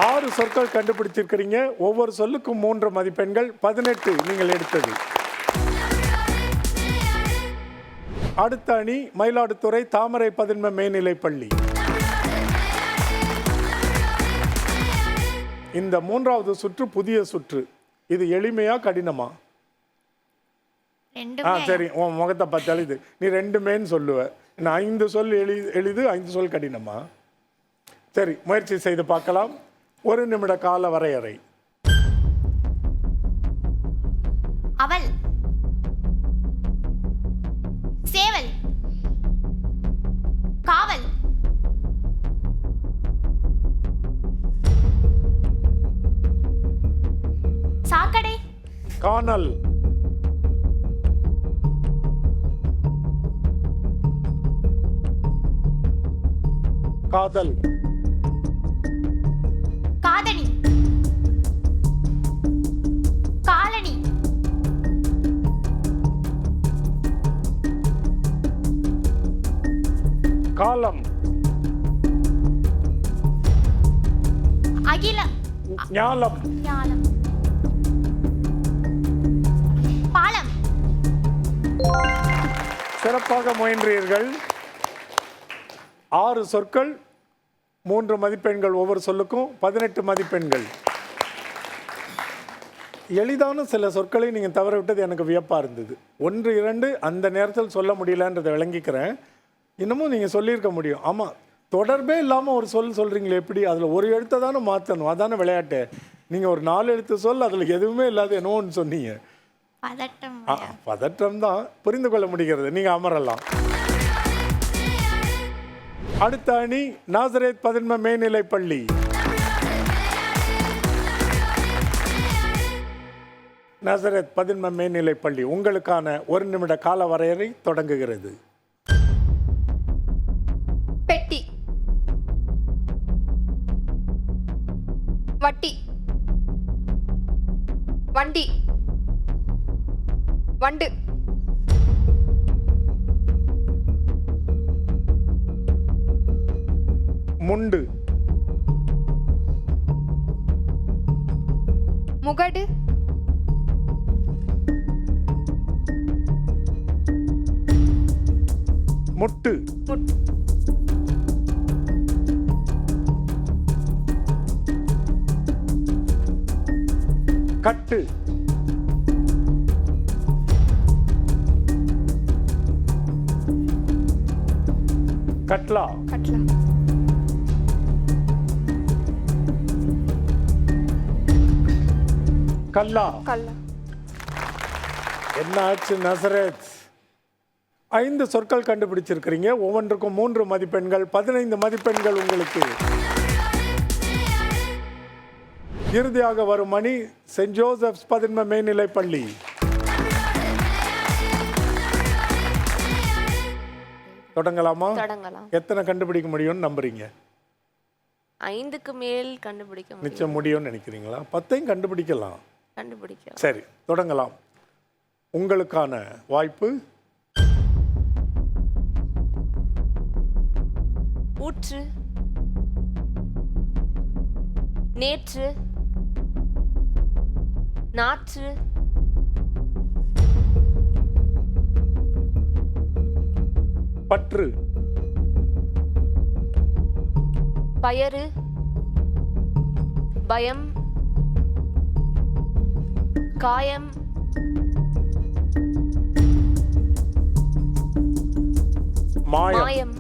Speaker 1: 6 சொற்கள் கண்டுபிடிச்சிருக்கிறீங்க. ஒவ்வொரு சொல்லுக்கும் 3 மதிப்பெண்கள். 18 நீங்கள் எடுத்தது. அடுத்த அணி மயிலாடுதுறை தாமரை பதின்ம மேல்நிலைப் பள்ளி. இந்த 3வது சுற்று புதிய சுற்று. இது எளிமையா கடினமா? சரி, உன் முகத்தை பார்த்தாலும் இது நீ 2மேன்னு சொல்லுவ. நான் 5 சொல் எளிது 5 சொல் கடினமா? சரி, முயற்சி செய்து பார்க்கலாம். 1 நிமிட கால வரையறை.
Speaker 6: அவல். சேவல். காவல். சாக்கடை.
Speaker 1: காணல். காதல்.
Speaker 6: காதணி காலணி
Speaker 1: காலம்,
Speaker 6: அகில
Speaker 1: ஞாலம்,
Speaker 6: ஞாலம் பாலம்
Speaker 1: சிறப்பாக முயன்றீர்கள். 6 சொற்கள், 3 மதிப்பெண்கள் ஒவ்வொரு சொல்லுக்கும், 18 மதிப்பெண்கள். எளிதான சில சொற்களை நீங்கள் தவற விட்டது எனக்கு வியப்பாக இருந்தது. 1, 2 அந்த நேரத்தில் சொல்ல முடியலன்றதை விளங்கிக்கிறேன். இன்னமும் நீங்கள் சொல்லியிருக்க முடியும். ஆமாம், தொடர்பே இல்லாமல் ஒரு சொல் சொல்கிறீங்களே எப்படி? அதில் ஒரு எழுத்தை தானே மாற்றணும், அதான விளையாட்டு. நீங்கள் ஒரு 4 எழுத்து சொல், அதில் எதுவுமே இல்லாத என்னவோ ஒன்று சொன்னீங்க.
Speaker 6: பதட்டம்
Speaker 1: பதற்றம் தான், புரிந்து கொள்ள முடிகிறது. நீங்கள் அமரலாம். அடுத்த அணி நாசரேத் பதின்ம மேல்நிலைப் பள்ளி. நாசரேத் பதின்ம மேல்நிலைப் பள்ளி உங்களுக்கான 1 நிமிட கால வரையறை தொடங்குகிறது.
Speaker 2: பெட்டி, வட்டி, வண்டி, வண்டு,
Speaker 1: முண்டு,
Speaker 2: முகடு,
Speaker 1: முட்டு, கட்டு, கட்லா,
Speaker 2: கட்லா,
Speaker 1: கல்லா.
Speaker 2: கல்லா.
Speaker 1: என்ன ஆச்சு நசரேத்? 5 சொற்கள் கண்டுபிடிச்சிருக்கிறீங்க. ஒவ்வொன்றுக்கும் 3 மதிப்பெண்கள், 15 மதிப்பெண்கள் உங்களுக்கு. இறுதியாக வரும் அணி சென்ட் ஜோசப்ஸ் பதின்ம மேல்நிலைப் பள்ளி. தொடங்கலாமா?
Speaker 4: தொடங்கலாம்.
Speaker 1: எத்தனை கண்டுபிடிக்க முடியும்னு நம்புறீங்க?
Speaker 4: 5க்கு மேல் கண்டுபிடிக்க முடியும்.
Speaker 1: நிச்சயம் முடியும்னு நினைக்கிறீங்களா? 10ஐயும் கண்டுபிடிக்கலாம்.
Speaker 4: கண்டுபிடிக்கலாம்.
Speaker 1: சரி, தொடங்கலாம். உங்களுக்கான வாய்ப்பு.
Speaker 4: ஊற்று, நேற்று, நாற்று,
Speaker 1: பற்று,
Speaker 4: பயறு, பயம், காயம்,
Speaker 1: மாயம்.
Speaker 4: மாயம்,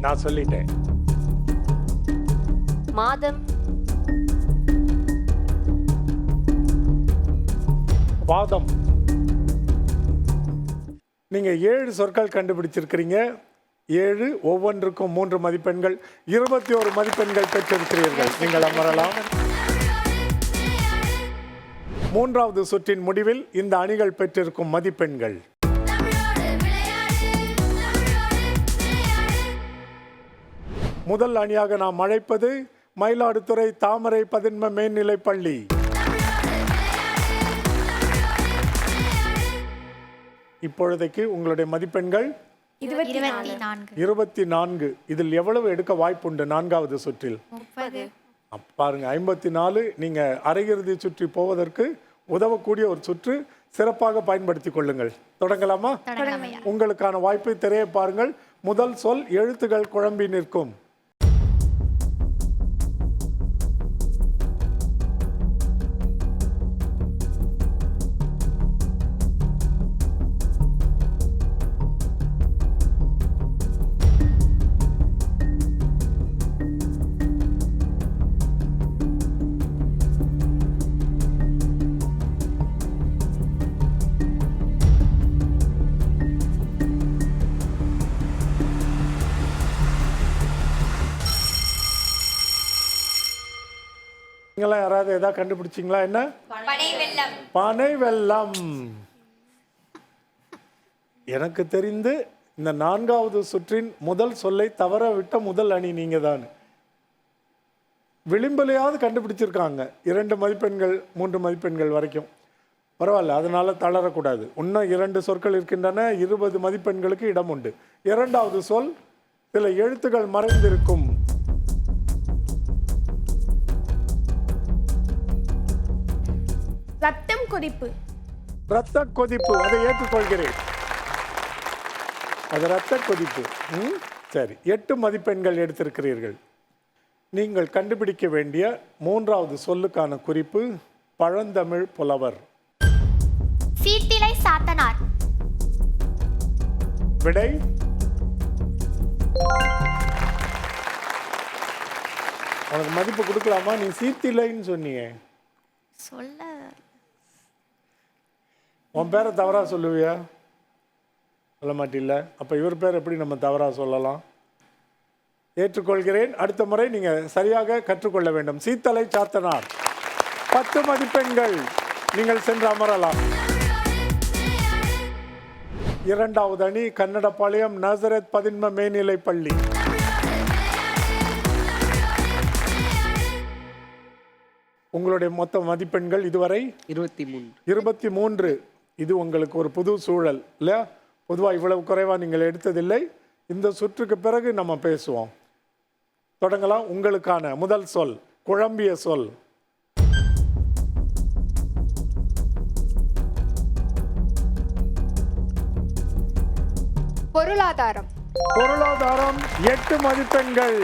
Speaker 1: நான் சொல்லிட்டேன்.
Speaker 4: மாதம்,
Speaker 1: வாதம். நீங்க 7 சொற்கள் கண்டுபிடிச்சிருக்கிறீங்க. 7, ஒவ்வொன்றுக்கும் 3 மதிப்பெண்கள், 21 மதிப்பெண்கள் பெற்றிருக்கிறீர்கள். நீங்கள் அமரலாம். 3வது சுற்றின் முடிவில் இந்த அணிகள் பெற்றிருக்கும் மதிப்பெண்கள். முதல் அணியாக நாம் அழைப்பது மயிலாடுதுறை தாமரை பதின்ம மேல்நிலைப் பள்ளி. இப்பொழுதைக்கு உங்களுடைய மதிப்பெண்கள் 24. இதில் எவ்வளவு எடுக்க வாய்ப்புண்டு 4வது சுற்றில்?
Speaker 6: 30.
Speaker 1: பாருங்க, 54. நீங்க அரையிறுதி சுற்றி போவதற்கு உதவக்கூடிய ஒரு சுற்று. சிறப்பாக பயன்படுத்திக் கொள்ளுங்கள். தொடங்கலாமா? உங்களுக்கான வாய்ப்பை திரையை பாருங்கள். முதல் சொல் எழுத்துகள் குழம்பி நிற்கும். நீங்களாம் யாராவது ஏதாவது கண்டுபிடிச்சிங்களா? என்ன? பனை வெல்லம். எனக்கு தெரிந்து இந்த 4வது சுற்றின் முதல் சொல்லை தவற விட்ட முதல் அணி நீங்க தான். விளிம்பலையாவது கண்டுபிடிச்சிருக்காங்க. 2 மதிப்பெண்கள் 3 மதிப்பெண்கள் வரைக்கும். பரவாயில்ல, அதனால தளரக்கூடாது. இன்னும் 2 சொற்கள் இருக்கின்றன. 20 மதிப்பெண்களுக்கு இடம் உண்டு. 2வது சொல் சில எழுத்துக்கள் மறைந்திருக்கும்.
Speaker 7: ரத்தம் கொதிப்பு.
Speaker 1: இரத்த கொதிப்பு, அதை ஏற்றுக்கொள்கிறேன். அது இரத்த கொதிப்பு. சரி, 8 மதிப்பெண்கள் எடுத்திருக்கிறீர்கள். நீங்கள் கண்டுபிடிக்க வேண்டிய 3வது சொல்லுக்கான குறிப்பு பழந்தமிழ் புலவர்.
Speaker 6: சீர்திலை சாத்தனார்.
Speaker 1: விடை உனக்கு மதிப்பு கொடுக்கலாமா? நீ சீர்திலைன்னு சொன்னியே.
Speaker 6: சொல்ல
Speaker 1: உன் பேரை தவறா சொல்லுவியா? சொல்ல மாட்டில்ல. அப்ப இவர் பேர் எப்படி நம்ம தவறா சொல்லலாம்? ஏற்றுக்கொள்கிறேன். அடுத்த முறை நீங்க சரியாக கற்றுக்கொள்ள வேண்டும். சீத்தலை சாத்தனார். 10 மதிப்பெண்கள். நீங்கள் சென்று அமரலாம். 2வது அணி கன்னடபாளையம் நசரத் பதின்ம மேல்நிலை பள்ளி. உங்களுடைய மொத்த மதிப்பெண்கள் இதுவரை 23. இது உங்களுக்கு ஒரு புது சூழல் இல்லையா? பொதுவாக இவ்வளவு குறைவா நீங்கள் எடுத்ததில்லை. இந்த சுற்றுக்கு பிறகு நம்ம பேசுவோம். தொடங்கலாம். உங்களுக்கான முதல் சொல் குழம்பிய சொல்.
Speaker 3: பொருளாதாரம்.
Speaker 1: பொருளாதாரம் 8 மதிப்பெண்கள்.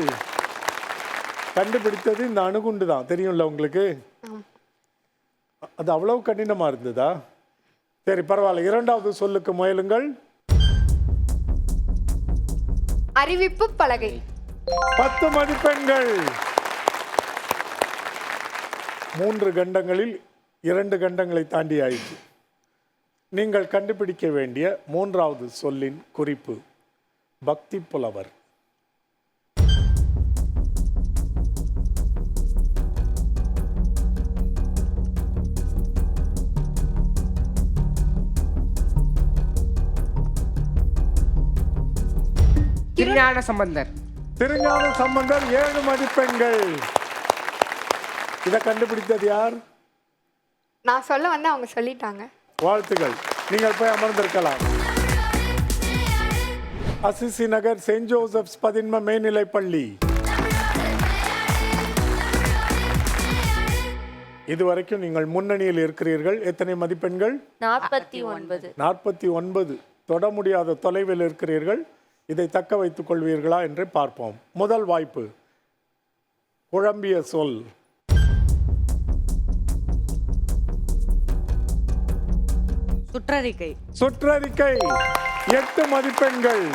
Speaker 1: கண்டுபிடித்தது இந்த அணுகுண்டு தான், தெரியும்ல உங்களுக்கு? அது அவ்வளவு கடினமா இருந்ததா? சரி, பரவாயில்ல. 2வது சொல்லுக்கு முயலுங்கள்.
Speaker 3: அறிவிப்பு பலகை.
Speaker 1: 10 மதிப்பெண்கள். 3 கண்டங்களில் 2 கண்டங்களை தாண்டி ஆயிற்று. நீங்கள் கண்டுபிடிக்க வேண்டிய 3வது சொல்லின் குறிப்பு பக்தி புலவர்.
Speaker 5: திருஞான சம்பந்தர்.
Speaker 1: திருஞான சம்பந்தர் 7 மதிப்பெண்கள். இதை கண்டுபிடித்தது யார்?
Speaker 3: நான் சொல்ல வந்து அவங்க சொல்லிட்டாங்க.
Speaker 1: வாழ்த்துக்கள். நீங்கள் போய் அமர்ந்திருக்கலாம். அசிசி நகர் செயின்ட் ஜோசப்ஸ் பதின்ம மேல்நிலை பள்ளி. இதுவரைக்கும் நீங்கள் முன்னணியில் இருக்கிறீர்கள். எத்தனை மதிப்பெண்கள்?
Speaker 2: 49.
Speaker 1: 49. தொட முடியாத தொலைவில் இருக்கிறீர்கள். இதை தக்க வைத்துக் கொள்வீர்களா என்று பார்ப்போம். முதல் வாய்ப்பு குழம்பிய சொல்.
Speaker 4: சுற்றறிக்கை.
Speaker 1: சுற்றறிக்கை 8 மதிப்பெண்கள்.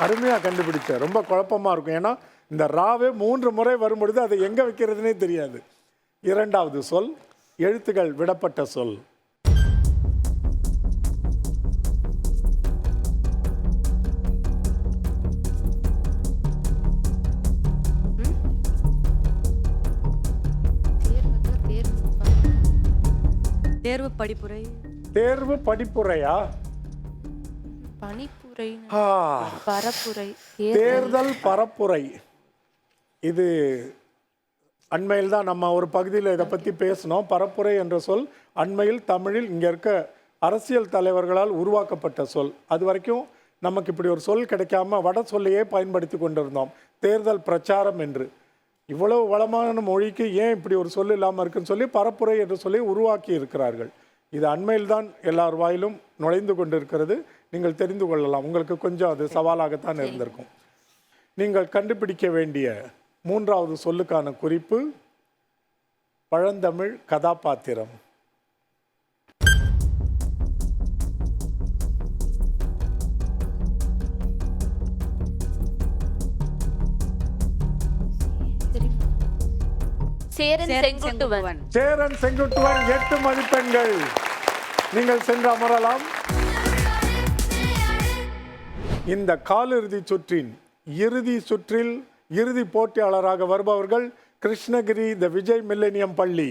Speaker 1: அருமையா கண்டுபிடிச்ச. ரொம்ப குழப்பமா இருக்கும். ஏன்னா இந்த ராவே 3 முறை வரும்பொழுது அதை எங்க வைக்கிறதுனே தெரியாது. 2வது சொல் எழுத்துக்கள் விடப்பட்ட சொல்.
Speaker 4: தேர்வு படிப்புரை.
Speaker 1: தேர்வு படிப்புரையா?
Speaker 2: பணிப்புரை.
Speaker 1: ஆ,
Speaker 2: பரப்புரை.
Speaker 1: தேர்தல் பரப்புரை. இது அண்மையில் தான் நம்ம ஒரு பகுதியில் இதை பற்றி பேசினோம். பரப்புரை என்ற சொல் அண்மையில் தமிழில் இங்கே இருக்க அரசியல் தலைவர்களால் உருவாக்கப்பட்ட சொல். அது வரைக்கும் நமக்கு இப்படி ஒரு சொல் கிடைக்காம வட சொல்லையே பயன்படுத்தி கொண்டிருந்தோம், தேர்தல் பிரச்சாரம் என்று. இவ்வளவு வளமான மொழிக்கு ஏன் இப்படி ஒரு சொல் இல்லாமல் இருக்குன்னு சொல்லி பரப்புரை என்று சொல்லி உருவாக்கி இருக்கிறார்கள். இது அண்மையில் தான் எல்லார் வாயிலும் நுழைந்து கொண்டிருக்கிறது. நீங்கள் தெரிந்து கொள்ளலாம். உங்களுக்கு கொஞ்சம் அது சவாலாகத்தான் இருந்திருக்கும். நீங்கள் கண்டுபிடிக்க வேண்டிய 3வது சொல்லுக்கான குறிப்பு பழந்தமிழ் கதாபாத்திரம்.
Speaker 2: சேரன் செங்குட்டுவன்.
Speaker 1: சேரன் செங்குட்டுவன் 8 மதிப்பெண்கள். நீங்கள் சென்று அமரலாம். இந்த காலிறுதி சுற்றின் இறுதி சுற்றில் இறுதி போட்டியாளராக வருபவர்கள் கிருஷ்ணகிரி த விஜய் மில்லேனியம் பள்ளி.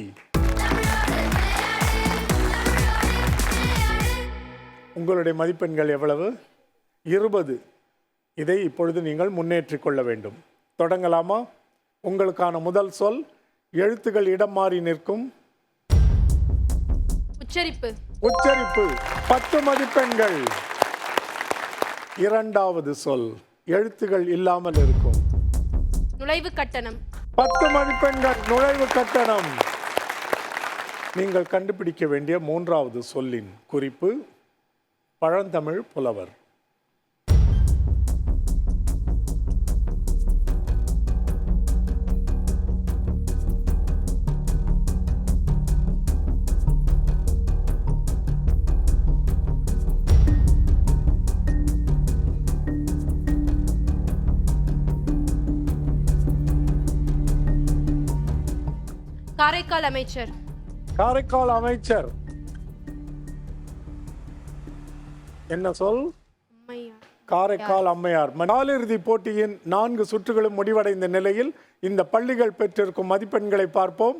Speaker 1: உங்களுடைய மதிப்பெண்கள் எவ்வளவு? 20. இதை இப்பொழுது நீங்கள் முன்னேற்றிக் கொள்ள வேண்டும். தொடங்கலாமா? உங்களுக்கான முதல் சொல் எழுத்துகள் இடம் மாறி நிற்கும்.
Speaker 7: உச்சரிப்பு.
Speaker 1: உச்சரிப்பு 10 மதிப்பெண்கள். இரண்டாவது சொல் எழுத்துகள் இல்லாமல் இருக்கும்.
Speaker 7: நுழைவு கட்டணம்.
Speaker 1: 10 மதிப்பெண்கள். நுழைவு கட்டணம். நீங்கள் கண்டுபிடிக்க வேண்டிய மூன்றாவது சொல்லின் குறிப்பு பழந்தமிழ் புலவர்.
Speaker 7: காரைக்கால் அமைச்சர்.
Speaker 1: காரைக்கால் அமைச்சர். என்ன சொல்?
Speaker 7: அம்மையார்.
Speaker 1: காரைக்கால் அம்மையார். காலிறுதி போட்டியின் 4 சுற்றுகளும் முடிவடைந்த நிலையில் இந்த பள்ளிகள் பெற்றிருக்கும் மதிப்பெண்களை பார்ப்போம்.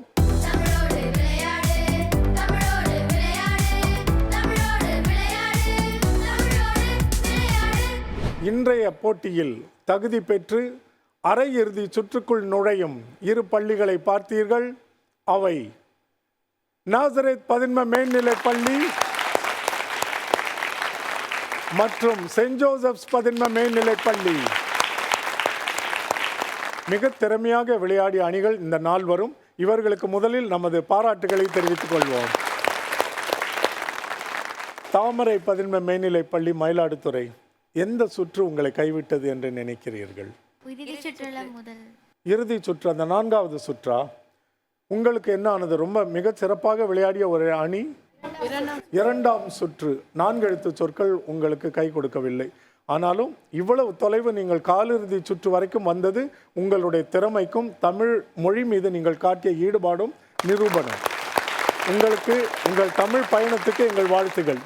Speaker 1: இன்றைய போட்டியில் தகுதி பெற்று அரையிறுதி சுற்றுக்குள் நுழையும் 2 பள்ளிகளை பார்த்தீர்கள். அவை நாசரேத் பதின்ம மேல்நிலைப் பள்ளி மற்றும் செயின்ட் ஜோசப்ஸ் பதின்ம மேல்நிலைப் பள்ளி. மிக திறமையாக விளையாடிய அணிகள் இந்த நாள் வரும். இவர்களுக்கு முதலில் நமது பாராட்டுகளை தெரிவித்துக் கொள்வோம். தாமரை பதின்ம மேல்நிலைப் பள்ளி மயிலாடுதுறை, எந்த சுற்று உங்களை கைவிட்டது என்று நினைக்கிறீர்கள்? இறுதி சுற்று, அந்த 4வது சுற்றா? உங்களுக்கு என்ன ஆனது? ரொம்ப மிக சிறப்பாக விளையாடிய ஒரு அணி 2ஆம் சுற்று. 4 எழுத்து சொற்கள் உங்களுக்கு கை கொடுக்கவில்லை. ஆனாலும் இவ்வளவு தொலைவு நீங்கள் காலிறுதி சுற்று வரைக்கும் வந்தது உங்களுடைய திறமைக்கும் தமிழ் மொழி மீது நீங்கள் காட்டிய ஈடுபாடும் நிரூபணம். உங்களுக்கு உங்கள் தமிழ் பயணத்துக்கு எங்கள் வாழ்த்துகள்.